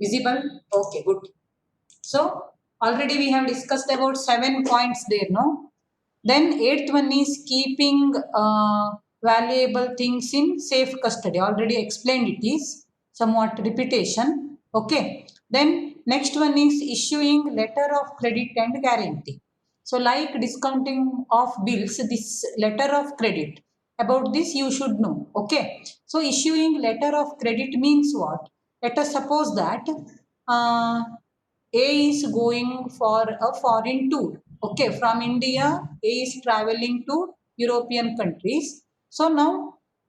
Visible? Okay, good. So already we have discussed about 7 points there, no? Then 8th one is keeping valuable things in safe custody. Already explained it is somewhat repetition. Okay. Then next one is issuing letter of credit and guarantee. So like discounting of bills, this letter of credit, about this you should know. Okay. So issuing letter of credit means what? Let us suppose that A is going for a foreign tour. Okay, from India, A is traveling to European countries. So now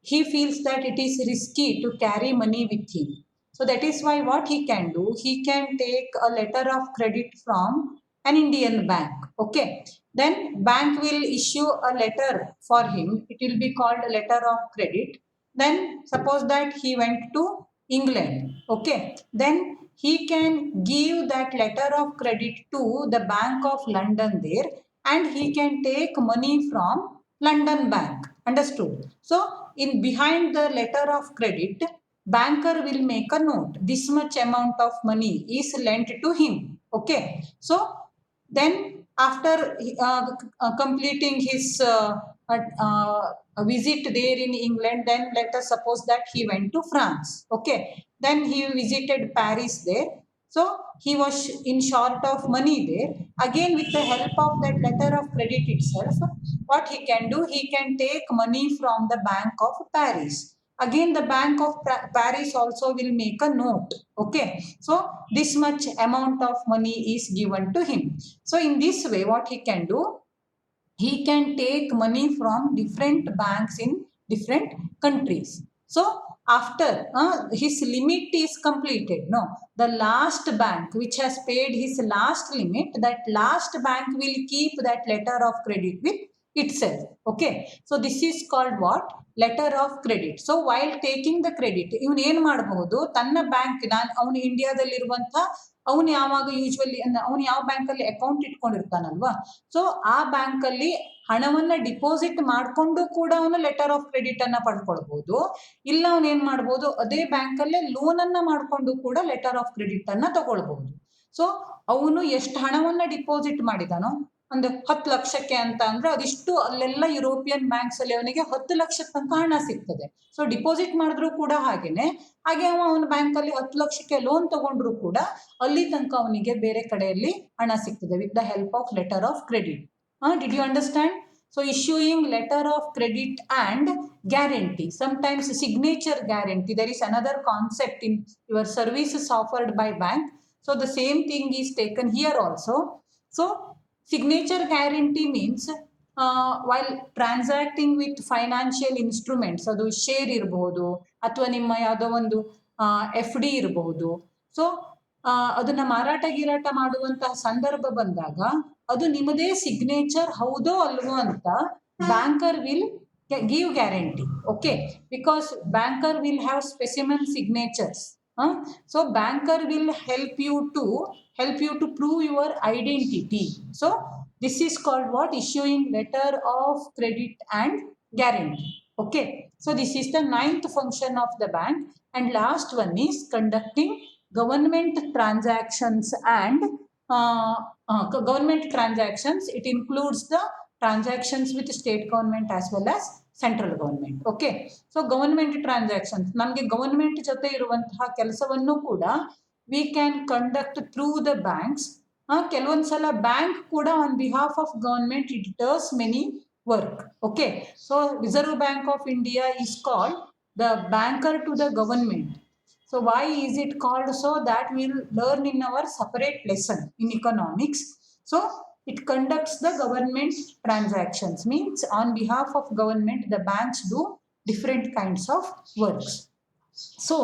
he feels that it is risky to carry money with him. So that is why what he can do, he can take a letter of credit from an Indian bank. Okay, then bank will issue a letter for him. It will be called a letter of credit. Then suppose that he went to England. Okay, then he can give that letter of credit to the Bank of London there, and he can take money from London bank. Understood? So in behind the letter of credit, banker will make a note. This much amount of money is lent to him. Okay. So then after completing his visit there in England, then let us suppose that he went to France. Okay. Then he visited Paris there. So he was in short of money there. Again, with the help of that letter of credit itself, what he can do, he can take money from the Bank of Paris. Again, the Bank of Paris also will make a note. Okay. So this much amount of money is given to him. So in this way, what he can do, he can take money from different banks in different countries. So after his limit is completed, no, the last bank which has paid his last limit, that last bank will keep that letter of credit with itself. Okay, so this is called what? Letter of credit. So while taking the credit, ಇವನು ಏನ್ ಮಾಡಬಹುದು, ತನ್ನ bank, ನಾನು ಅವನು ಇಂಡಿಯಾದಲ್ಲಿರುವಂತ, ಅವನು ಯಾವಾಗ usually ಅವನು ಯಾವ ಬ್ಯಾಂಕ್ ಅಲ್ಲಿ ಅಕೌಂಟ್ ಇಟ್ಕೊಂಡಿರ್ತಾನಲ್ವಾ, ಸೊ ಆ ಬ್ಯಾಂಕ್ ಅಲ್ಲಿ ಹಣವನ್ನ ಡಿಪಾಸಿಟ್ ಮಾಡಿಕೊಂಡು ಕೂಡ ಅವನು ಲೆಟರ್ ಆಫ್ ಕ್ರೆಡಿಟ್ ಅನ್ನ ಪಡ್ಕೊಳ್ಬಹುದು. ಇಲ್ಲ ಅವನು ಏನ್ ಮಾಡ್ಬೋದು, ಅದೇ ಬ್ಯಾಂಕ್ ಅಲ್ಲೇ ಲೋನ್ ಅನ್ನ ಮಾಡಿಕೊಂಡು ಕೂಡ ಲೆಟರ್ ಆಫ್ ಕ್ರೆಡಿಟ್ ಅನ್ನ ತಗೊಳ್ಬಹುದು. ಸೊ ಅವನು ಎಷ್ಟು ಹಣವನ್ನ ಡಿಪಾಸಿಟ್ ಮಾಡಿದಾನೋ, ಒಂದು 10 ಲಕ್ಷಕ್ಕೆ ಅಂತ ಅಂದ್ರೆ ಅದಿಷ್ಟು ಅಲ್ಲೆಲ್ಲ ಯುರೋಪಿಯನ್ ಬ್ಯಾಂಕ್ಸ್ ಅಲ್ಲಿ ಅವನಿಗೆ 10 ಲಕ್ಷ ತನಕ ಹಣ ಸಿಗ್ತದೆ. ಸೊ ಡಿಪಾಸಿಟ್ ಮಾಡಿದ್ರು ಕೂಡ ಹಾಗೇನೆ, ಹಾಗೆ ಅವನ ಬ್ಯಾಂಕ್ ಅಲ್ಲಿ 10 ಲಕ್ಷಕ್ಕೆ ಲೋನ್ ತಗೊಂಡ್ರು ಕೂಡ ಅಲ್ಲಿ ತನಕ ಅವನಿಗೆ ಬೇರೆ ಕಡೆಯಲ್ಲಿ ಹಣ ಸಿಗ್ತದೆ with the help of letter of credit. Did you understand? So issuing letter of credit and guarantee, sometimes signature guarantee, there is another concept in your services offered by bank. So the same thing is taken here also. So signature guarantee means while transacting with financial instruments, ಅದು share ಇರಬಹುದು ಅಥವಾ ನಿಮ್ಮ ಯಾವುದೋ ಒಂದು FD ಇರಬಹುದು. So ಅದನ್ನ ಮಾರಾಟ ಗಿರಾಟ ಮಾಡುವಂತಹ ಸಂದರ್ಭ ಬಂದಾಗ ಅದು ನಿಮ್ಮದೇ ಸಿಗ್ನೇಚರ್ ಹೌದೋ ಅಲ್ವೋ ಅಂತ banker will give guarantee. Okay, because banker will have specimen signatures. So banker will help you to prove your identity. So this is called what? Issuing letter of credit and guarantee. Okay, so this is the 9th function of the bank. And last one is conducting government transactions and government transactions. It includes the transactions with state government as well as central government. Okay, so government transactions, ನಮಗೆ government ಜೊತೆ ಇರುವಂತಹ ಕೆಲಸವನ್ನು ಕೂಡ we can conduct through the banks. ಕೆಲವೊಂದ್ಸಲ bank ಕೂಡ on behalf of government it does many work. Okay, so Reserve Bank of India is called the banker to the government. So why is it called so? That we will learn in our separate lesson in economics. So it conducts the government transactions, means on behalf of government the banks do different kinds of works. So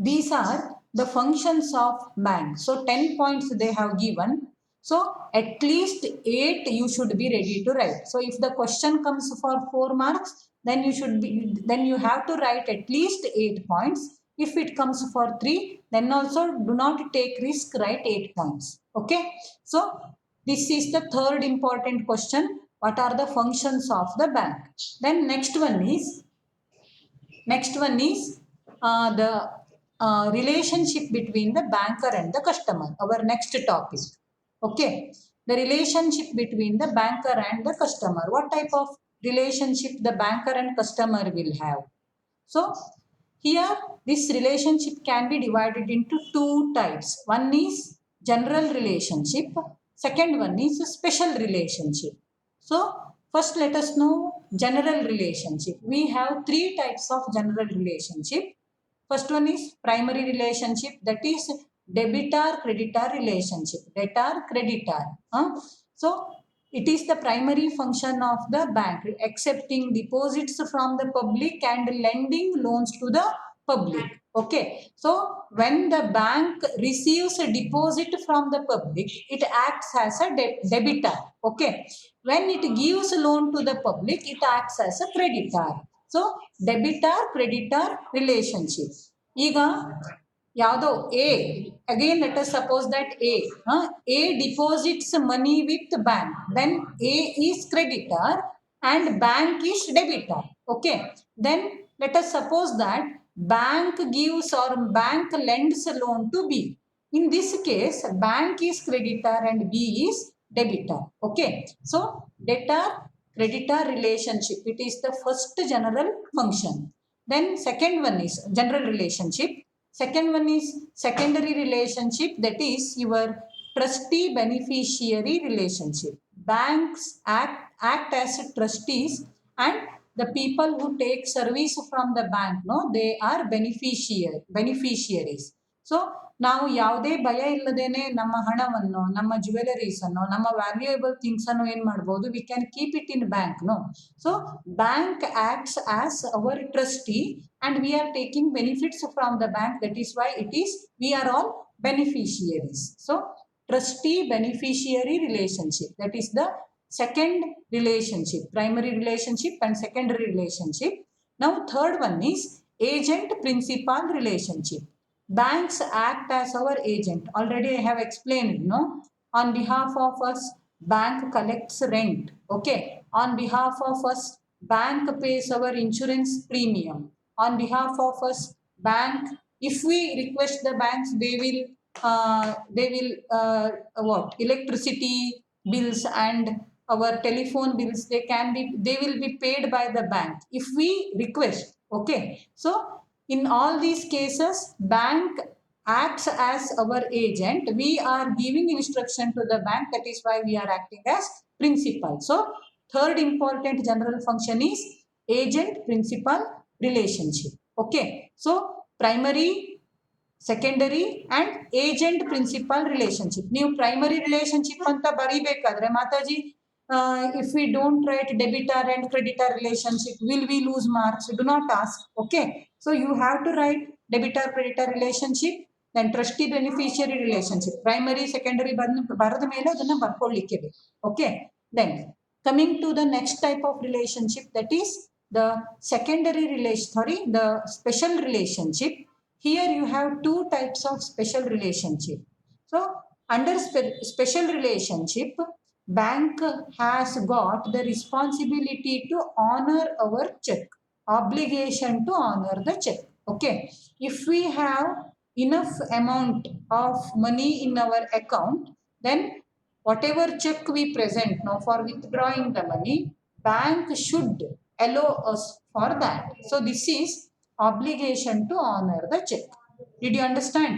these are the functions of bank. So 10 points they have given. So at least 8 you should be ready to write. So if the question comes for 4 marks, then you have to write at least 8 points. If it comes for 3, then also do not take risk, write 8 points. Okay, so this is the third important question. What are the functions of the bank? Then next one is the relationship between the banker and the customer, our next topic. Okay, the relationship between the banker and the customer. What type of relationship the banker and customer will have? So here this relationship can be divided into two types. One is general relationship, second one is special relationship. So first let us know general relationship. We have three types of general relationship. First one is primary relationship, that is debitor creditor relationship. Debtor creditor. So it is the primary function of the bank, accepting deposits from the public and lending loans to the public. Okay, so when the bank receives a deposit from the public, it acts as a debitor. Okay, when it gives loan to the public, it acts as a creditor. So debitor creditor relationship. ಈಗ ಯಾವುದೋ A, again let us suppose that A deposits money with bank, then A is creditor and bank is debitor. Okay, then let us suppose that bank gives or bank lends a loan to B. In this case, bank is creditor and B is debitor. Okay, so debtor creditor relationship, it is the first general function. Then second one is general relationship. Second one is secondary relationship, that is your trustee beneficiary relationship. Banks act as trustees, and the people who take service from the bank, no, they are beneficiaries. So ನಾವು ಯಾವುದೇ ಭಯ ಇಲ್ಲದೇನೆ ನಮ್ಮ ಹಣವನ್ನು, ನಮ್ಮ jewelleries ಅನ್ನು, ನಮ್ಮ valuable things ಅನ್ನು ಏನ್ ಮಾಡಬಹುದು, we can keep it in bank. No, so bank acts as our trustee and we are taking benefits from the bank. That is why it is, we are all beneficiaries. So trustee beneficiary relationship, that is the second relationship, primary relationship and secondary relationship. Now third one is agent principal relationship. Banks act as our agent. Already I have explained, no, on behalf of us bank collects rent. Okay, on behalf of us bank pays our insurance premium. On behalf of us bank, if we request the banks, they will what, electricity bills and our telephone bills, they will be paid by the bank if we request. Okay, so in all these cases bank acts as our agent. We are giving instruction to the bank, that is why we are acting as principal. So third important general function is agent principal relationship. Okay, so primary, secondary and agent principal relationship. ನೀವು primary relationship ಅಂತ ಬರಿಬೇಕಾದ್ರೆ Mataji, if we don't write debitor and creditor relationship, will we lose marks? Do not ask. Okay, so you have to write debitor creditor relationship, then trustee beneficiary relationship. Primary, secondary ಬರೆದ ಮೇಲೆ ಅದನ್ನ ಬರ್ಕೊಳ್ಳಿಕ್ಕೆ ಬೇಕು. Okay, then coming to the next type of relationship, that is the secondary the special relationship. Here you have two types of special relationship. So under special relationship, bank has got the responsibility to honor our check, obligation to honor the check. Okay, if we have enough amount of money in our account, then whatever check we present now for withdrawing the money, bank should allow us for that. So this is obligation to honor the check. Did you understand?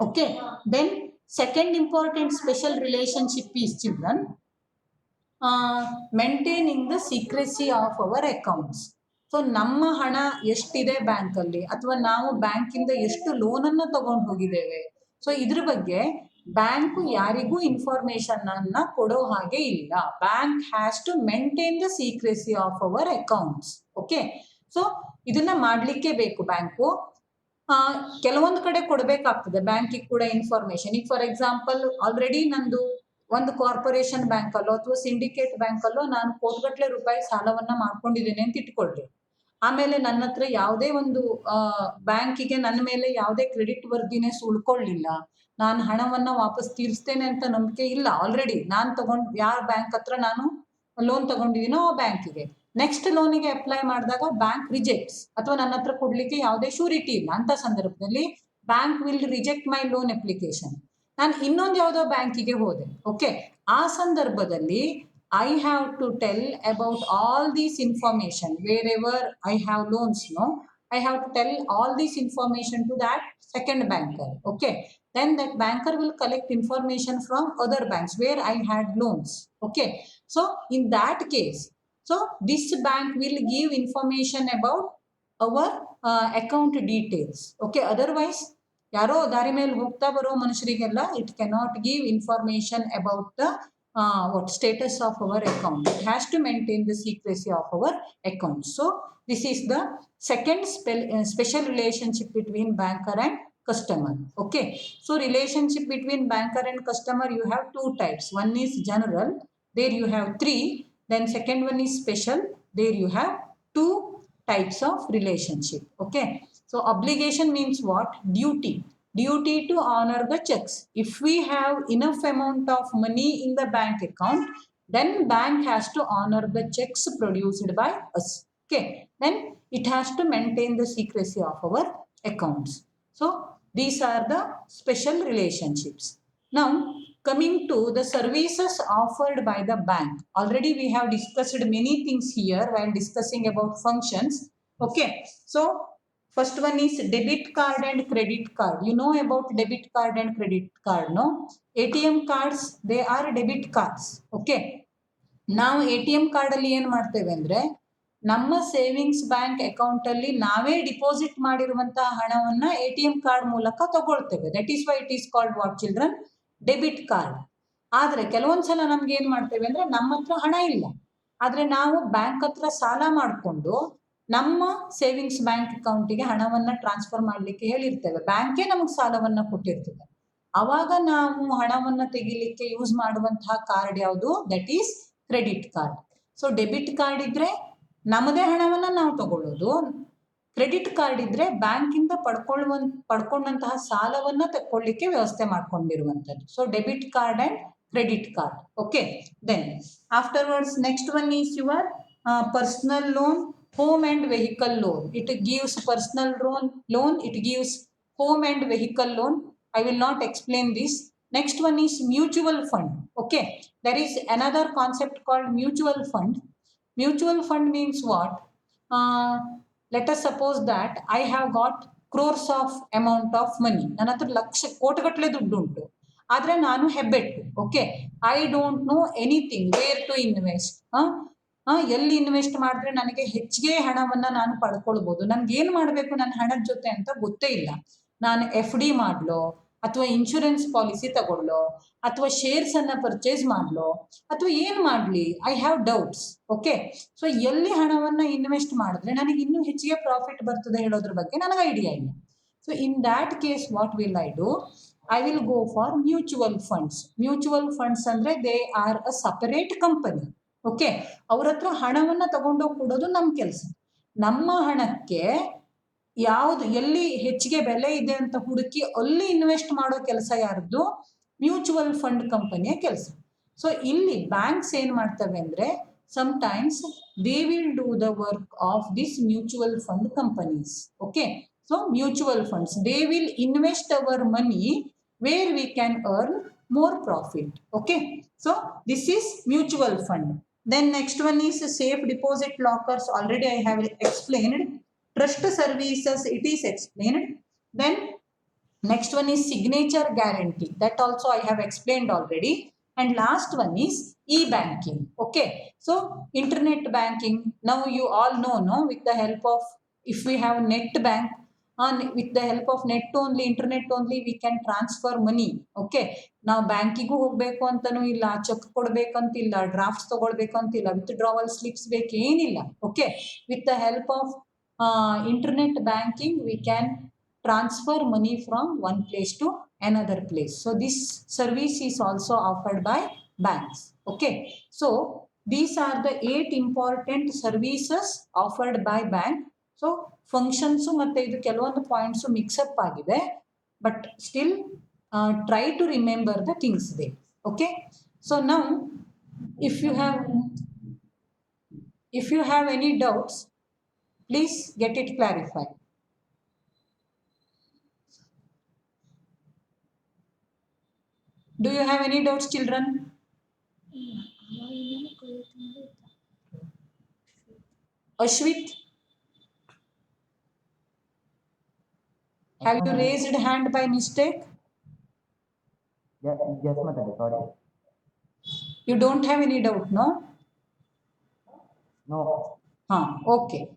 Okay, then second important special relationship is, children, maintaining the secrecy of our accounts. So ನಮ್ಮ ಹಣ ಎಷ್ಟಿದೆ ಬ್ಯಾಂಕಲ್ಲಿ, ಅಥವಾ ನಾವು ಬ್ಯಾಂಕಿಂದ ಎಷ್ಟು ಲೋನನ್ನು ತಗೊಂಡು ಹೋಗಿದ್ದೇವೆ, ಸೊ ಇದ್ರ ಬಗ್ಗೆ ಬ್ಯಾಂಕ್ ಯಾರಿಗೂ ಇನ್ಫಾರ್ಮೇಶನ್ ಅನ್ನ ಕೊಡೋ ಹಾಗೆ ಇಲ್ಲ. Bank has to maintain the secrecy of our accounts. Okay, so ಇದನ್ನ ಮಾಡ್ಲಿಕ್ಕೆ ಬೇಕು ಬ್ಯಾಂಕು. ಕೆಲವೊಂದು ಕಡೆ ಕೊಡಬೇಕಾಗ್ತದೆ ಬ್ಯಾಂಕಿಗೆ ಕೂಡ ಇನ್ಫಾರ್ಮೇಶನ್. ಈಗ ಫಾರ್ ಎಕ್ಸಾಂಪಲ್ ಆಲ್ರೆಡಿ ನಂದು ಒಂದು ಕಾರ್ಪೊರೇಷನ್ ಬ್ಯಾಂಕ್ ಅಲ್ಲೋ ಅಥವಾ ಸಿಂಡಿಕೇಟ್ ಬ್ಯಾಂಕ್ ಅಲ್ಲೋ ನಾನು ಕೋಟಿಗಟ್ಟಲೆ ರೂಪಾಯಿ ಸಾಲವನ್ನ ಮಾಡ್ಕೊಂಡಿದ್ದೇನೆ ಅಂತ ಇಟ್ಕೊಳ್ರಿ. ಆಮೇಲೆ ನನ್ನ ಹತ್ರ ಯಾವುದೇ ಒಂದು ಬ್ಯಾಂಕಿಗೆ ನನ್ನ ಮೇಲೆ ಯಾವುದೇ ಕ್ರೆಡಿಟ್ ವರ್ದಿನೆಸ್ ಉಳ್ಕೊಳ್ಳಿಲ್ಲ, ನಾನು ಹಣವನ್ನ ವಾಪಸ್ ತೀರಿಸ್ತೇನೆ ಅಂತ ನಂಬಿಕೆ ಇಲ್ಲ. ಆಲ್ರೆಡಿ ನಾನು ಯಾರ ಬ್ಯಾಂಕ್ ಹತ್ರ ನಾನು ಲೋನ್ ತಗೊಂಡಿದ್ದೀನೋ ಆ ಬ್ಯಾಂಕಿಗೆ ನೆಕ್ಸ್ಟ್ ಲೋನಿಗೆ ಅಪ್ಲೈ ಮಾಡಿದಾಗ ಬ್ಯಾಂಕ್ ರಿಜೆಕ್ಟ್ಸ್, ಅಥವಾ ನನ್ನ ಹತ್ರ ಕೊಡ್ಲಿಕ್ಕೆ ಯಾವುದೇ ಶೂರಿಟಿ ಇಲ್ಲ ಅಂತ ಸಂದರ್ಭದಲ್ಲಿ bank will reject my loan application. ನಾನು ಇನ್ನೊಂದು ಯಾವುದೋ ಬ್ಯಾಂಕಿಗೆ ಹೋದೆ, ಓಕೆ, ಆ ಸಂದರ್ಭದಲ್ಲಿ I have to tell about all these information wherever I have loans, no, I have to tell all this information to that second banker. Okay, then that banker will collect information from other banks where I had loans. Okay, so in that case, so this bank will give information about our account details. Okay, otherwise ಯಾರೋ ದಾರಿ ಮೇಲೆ ಹೋಗ್ತಾ ಬರೋ ಮನುಷ್ಯರಿಗೆಲ್ಲ it cannot give information about the what status of our account. It has to maintain the secrecy of our account. So this is the second special relationship between banker and customer. Okay, so relationship between banker and customer, you have two types. One is general, there you have three. Then second one is special, there you have two types of relationship. Okay, so obligation means what? Duty to honor the checks. If we have enough amount of money in the bank account, then bank has to honor the checks produced by us. Okay, then it has to maintain the secrecy of our accounts. So these are the special relationships. Now coming to the services offered by the bank, already we have discussed many things here while discussing about functions. Okay, so first one is debit card and credit card. You know about debit card and credit card, no? ATM cards, they are debit cards. Okay, ನಾವು ATM ಕಾರ್ಡಲ್ಲಿ ಏನು ಮಾಡ್ತೇವೆ ಅಂದರೆ, ನಮ್ಮ savings bank ಅಕೌಂಟಲ್ಲಿ ನಾವೇ deposit ಮಾಡಿರುವಂತಹ ಹಣವನ್ನು ATM ಕಾರ್ಡ್ ಮೂಲಕ ತಗೊಳ್ತೇವೆ. That is why it is called what children? Debit card. ಆದರೆ ಕೆಲವೊಂದ್ಸಲ ನಮ್ಗೆ ಏನು ಮಾಡ್ತೇವೆ ಅಂದರೆ, ನಮ್ಮ ಹತ್ರ ಹಣ ಇಲ್ಲ, ಆದರೆ ನಾವು ಬ್ಯಾಂಕ್ ಹತ್ರ ಸಾಲ ಮಾಡಿಕೊಂಡು ನಮ್ಮ ಸೇವಿಂಗ್ಸ್ ಬ್ಯಾಂಕ್ ಅಕೌಂಟಿಗೆ ಹಣವನ್ನು ಟ್ರಾನ್ಸ್ಫರ್ ಮಾಡಲಿಕ್ಕೆ ಹೇಳಿರ್ತೇವೆ. ಬ್ಯಾಂಕೇ ನಮಗೆ ಸಾಲವನ್ನು ಕೊಟ್ಟಿರ್ತದೆ. ಆವಾಗ ನಾವು ಹಣವನ್ನು ತೆಗಿಲಿಕ್ಕೆ ಯೂಸ್ ಮಾಡುವಂತಹ ಕಾರ್ಡ್ ಯಾವುದು? That is credit card. So debit card ಇದ್ರೆ ನಮ್ಮದೇ ಹಣವನ್ನು ನಾವು ತಗೊಳ್ಳೋದು, ಕ್ರೆಡಿಟ್ ಕಾರ್ಡ್ ಇದ್ರೆ ಬ್ಯಾಂಕಿಂದ ಪಡ್ಕೊಂಡಂತಹ ಸಾಲವನ್ನು ತಗೊಳ್ಳಿಕ್ಕೆ ವ್ಯವಸ್ಥೆ ಮಾಡ್ಕೊಂಡಿರುವಂಥದ್ದು. So debit card and credit card. Okay, then afterwards next one is your personal loan, home and vehicle loan. It gives personal loan, it gives home and vehicle loan. I will not explain this. Next one is mutual fund. Okay, there is another concept called mutual fund. Mutual fund means what? Let us suppose that I have got crores of amount of money. ನನ್ನ ಹತ್ರ ಲಕ್ಷ ಕೋಟಿಗಟ್ಟಲೆ ದುಡ್ಡು ಉಂಟು, ಆದರೆ ನಾನು ಹೆಬ್ಬೆಟ್ಟು. Okay, I don't know anything where to invest. ಎಲ್ಲಿ invest ಮಾಡಿದ್ರೆ ನನಗೆ ಹೆಚ್ಚಿಗೆ ಹಣವನ್ನು ನಾನು ಪಡ್ಕೊಳ್ಬೋದು, ನನ್ಗೆ ಏನು ಮಾಡಬೇಕು ನನ್ನ ಹಣದ ಜೊತೆ ಅಂತ ಗೊತ್ತೇ ಇಲ್ಲ. ನಾನು FD ಮಾಡಲೋ, ಅಥವಾ ಇನ್ಶೂರೆನ್ಸ್ ಪಾಲಿಸಿ ತಗೊಳ್ಳೋ, ಅಥವಾ ಶೇರ್ಸ್ ಅನ್ನ ಪರ್ಚೇಸ್ ಮಾಡಲೋ, ಅಥವಾ ಏನು ಮಾಡಲಿ? I have doubts. Okay, so ಎಲ್ಲಿ ಹಣವನ್ನು ಇನ್ವೆಸ್ಟ್ ಮಾಡಿದ್ರೆ ನನಗೆ ಇನ್ನೂ ಹೆಚ್ಚಿಗೆ ಪ್ರಾಫಿಟ್ ಬರ್ತದೆ ಹೇಳೋದ್ರ ಬಗ್ಗೆ ನನಗೆ ಐಡಿಯಾ ಇಲ್ಲ. So in that case what will I do? I will go for mutual funds. Mutual funds ಅಂದರೆ they are a separate company. Okay, ಅವ್ರ ಹತ್ರ ಹಣವನ್ನು ತಗೊಂಡೋಗಿ ಕೊಡೋದು ನಮ್ಮ ಕೆಲಸ. ನಮ್ಮ ಹಣಕ್ಕೆ ಯಾವುದು ಎಲ್ಲಿ ಹೆಚ್ಚಿಗೆ ಬೆಲೆ ಇದೆ ಅಂತ ಹುಡುಕಿ ಅಲ್ಲಿ ಇನ್ವೆಸ್ಟ್ ಮಾಡೋ ಕೆಲಸ ಯಾರ್ದು? ಮ್ಯೂಚುವಲ್ ಫಂಡ್ ಕಂಪನಿಯ ಕೆಲಸ. ಸೊ ಇಲ್ಲಿ ಬ್ಯಾಂಕ್ಸ್ ಏನು ಮಾಡ್ತವೆ ಅಂದರೆ, sometimes they will do the work of this mutual fund companies. Okay, so mutual funds they will invest hour money where we can earn more profit. Okay, so this is mutual fund. Then next one is safe deposit lockers. Already I have explained. Trust services, it is explained. Then next one is signature guarantee. That also I have explained already. And last one is e-banking. Okay, so internet banking. Now you all know, no, with the help of, if we have net bank, with the help of net only, internet only, we can transfer money. Okay, ನಾವು ಬ್ಯಾಂಕಿಗೂ ಹೋಗ್ಬೇಕು ಅಂತನೂ ಇಲ್ಲ, cheque ಕೊಡ್ಬೇಕಂತಿಲ್ಲ, ಡ್ರಾಫ್ಟ್ಸ್ ತಗೊಳ್ಬೇಕಂತಿಲ್ಲ, withdrawal slips ಬೇಕೇನಿಲ್ಲ. Okay, with the help of internet banking we can transfer money from one place to another place. So this service is also offered by banks. Okay, so these are the 8 important services offered by bank. So functions ಮತ್ತು ಇದು ಕೆಲವೊಂದು points mixup ಆಗಿದೆ, but still try to remember the things they. Okay, so now if you have If you have any doubts, please get it clarified. Do you have any doubts, children? Ashwit, have you raised hand by mistake? Yes, Mataji, sorry. You don't have any doubt, no? No. Okay.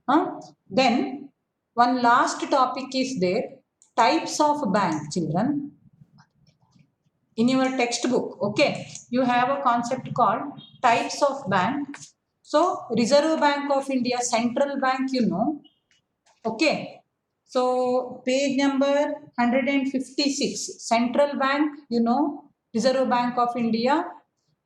Then one last topic is there. Types of bank, children. In your textbook, okay, you have a concept called types of bank. So Reserve Bank of India, central bank, you know. Okay. So page number 156, central bank, you know, Reserve Bank of India.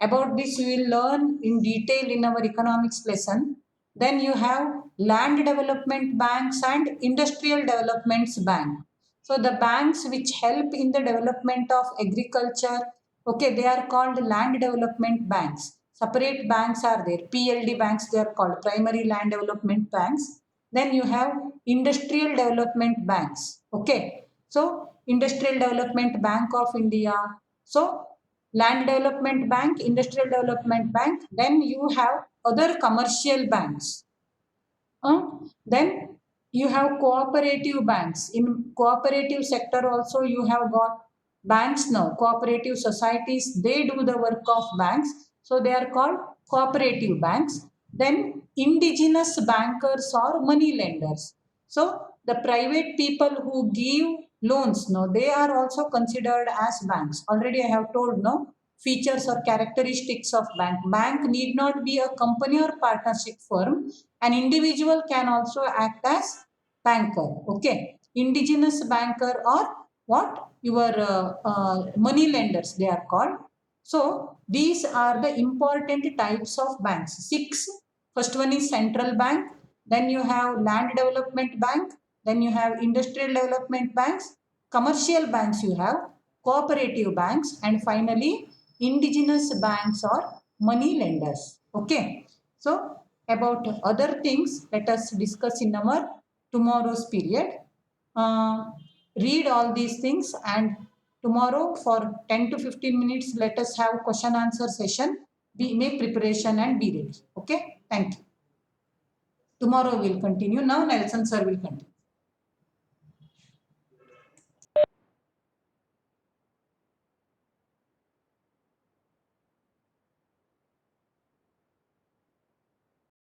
About this we will learn in detail in our economics lesson. Then you have land development banks and industrial developments bank. So the banks which help in the development of agriculture, okay, they are called land development banks. Separate banks are there. PLD banks, they are called primary land development banks. Then you have industrial development banks. Okay. So Industrial Development Bank of India. So Land Development Bank, Industrial Development Bank. Then you have other commercial banks. Then you have cooperative banks. In cooperative sector also you have got banks now. Cooperative societies, they do the work of banks. So they are called cooperative banks. Then indigenous bankers or money lenders. So the private people who give loans, no, they are also considered as banks. Already I have told, no, features or characteristics of bank. Bank need not be a company or partnership firm. An individual can also act as banker. Okay, indigenous banker or what, your money lenders, they are called. So these are the important types of banks. Six. First one is central bank. Then you have land development bank. Then you have industrial development banks. Commercial banks you have. Cooperative banks. And finally indigenous banks or money lenders. Okay. So about other things, let us discuss in our tomorrow's period. Uh, Read all these things, and tomorrow for 10 to 15 minutes, let us have question answer session. Be make preparation and be ready. Okay. Thank you. Tomorrow we'll continue. Now Nelson sir will continue.